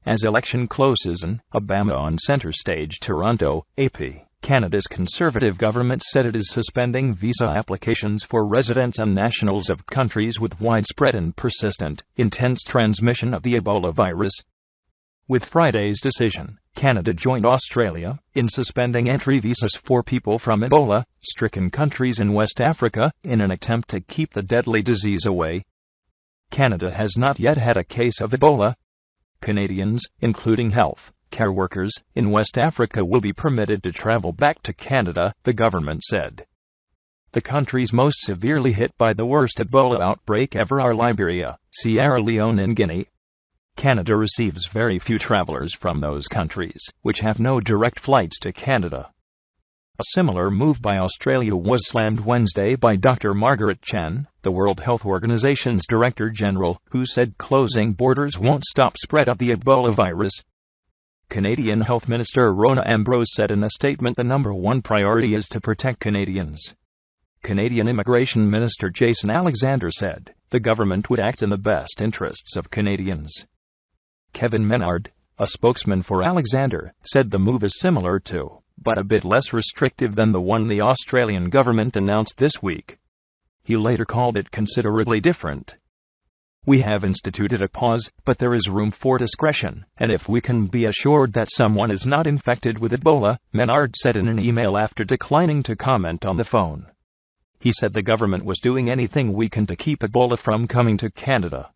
As election closes in Obama on center stage Toronto, AP. Canada's Conservative government said it is suspending visa applications for residents and nationals of countries with widespread and persistent, intense transmission of the Ebola virus. With Friday's decision, Canada joined Australia in suspending entry visas for people from Ebola-stricken countries in West Africa in an attempt to keep the deadly disease away. Canada has not yet had a case of Ebola. Canadians, including health care workers, in West Africa will be permitted to travel back to Canada, the government said. The countries most severely hit by the worst Ebola outbreak ever are Liberia, Sierra Leone and Guinea. Canada receives very few travelers from those countries, which have no direct flights to Canada. A similar move by Australia was slammed Wednesday by Dr. Margaret Chan, the World Health Organization's Director General, who said closing borders won't stop spread of the Ebola virus. Canadian Health Minister Rona Ambrose said in a statement the number one priority is to protect Canadians. Canadian Immigration Minister Jason Alexander said the government would act in the best interests of Canadians. Kevin Menard, a spokesman for Alexander, said the move is similar to, but a bit less restrictive than the one the Australian government announced this week. He later called it considerably different. We have instituted a pause, but there is room for discretion, and if we can be assured that someone is not infected with Ebola, Menard said in an email after declining to comment on the phone. He said the government was doing anything we can to keep Ebola from coming to Canada.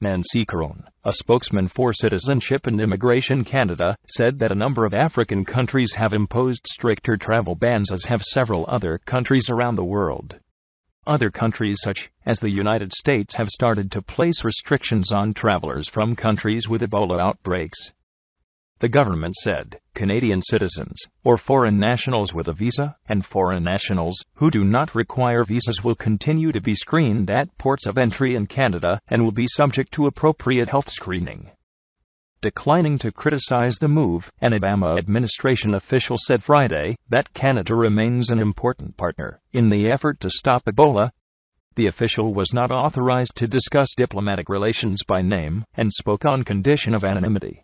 Nancy Caron, a spokesman for Citizenship and Immigration Canada, said that a number of African countries have imposed stricter travel bans, as have several other countries around the world. Other countries such as the United States have started to place restrictions on travelers from countries with Ebola outbreaks. The government said Canadian citizens or foreign nationals with a visa and foreign nationals who do not require visas will continue to be screened at ports of entry in Canada and will be subject to appropriate health screening. Declining to criticize the move, an Obama administration official said Friday that Canada remains an important partner in the effort to stop Ebola. The official was not authorized to discuss diplomatic relations by name and spoke on condition of anonymity.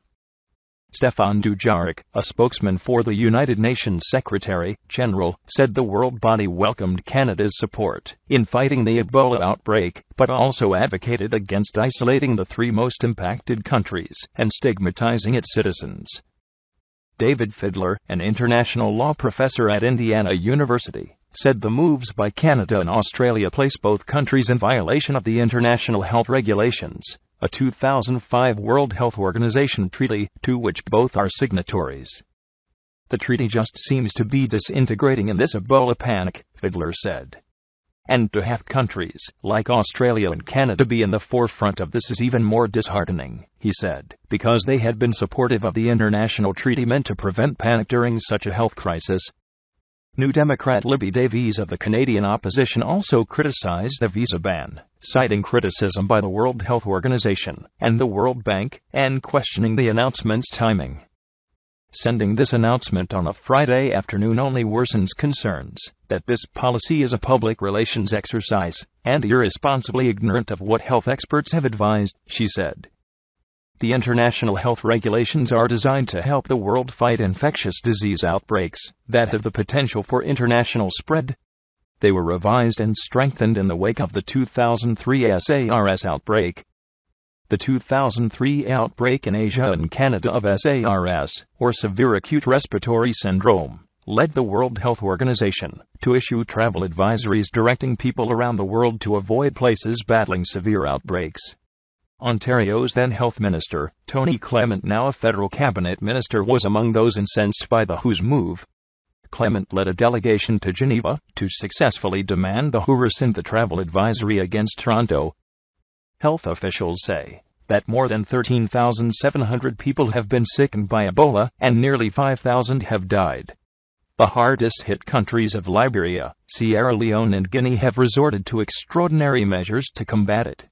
Stéphane Dujarric, a spokesman for the United Nations Secretary-General, said the world body welcomed Canada's support in fighting the Ebola outbreak, but also advocated against isolating the three most impacted countries and stigmatizing its citizens. David Fidler, an international law professor at Indiana University, said the moves by Canada and Australia place both countries in violation of the international health regulations, a 2005 World Health Organization treaty to which both are signatories. The treaty just seems to be disintegrating in this Ebola panic, Fidler said. And to have countries like Australia and Canada be in the forefront of this is even more disheartening, he said, because they had been supportive of the international treaty meant to prevent panic during such a health crisis. New Democrat Libby Davies of the Canadian opposition also criticized the visa ban, citing criticism by the World Health Organization and the World Bank, and questioning the announcement's timing. Sending this announcement on a Friday afternoon only worsens concerns that this policy is a public relations exercise and irresponsibly ignorant of what health experts have advised, she said. The international health regulations are designed to help the world fight infectious disease outbreaks that have the potential for international spread. They were revised and strengthened in the wake of the 2003 SARS outbreak. The 2003 outbreak in Asia and Canada of SARS, or severe acute respiratory syndrome, led the World Health Organization to issue travel advisories directing people around the world to avoid places battling severe outbreaks. Ontario's then Health Minister, Tony Clement, now a federal cabinet minister, was among those incensed by the WHO's move. Clement led a delegation to Geneva to successfully demand the WHO rescind the travel advisory against Toronto. Health officials say that more than 13,700 people have been sickened by Ebola and nearly 5,000 have died. The hardest-hit countries of Liberia, Sierra Leone and Guinea have resorted to extraordinary measures to combat it.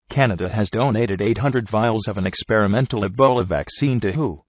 Canada has donated 800 vials of an experimental Ebola vaccine to WHO.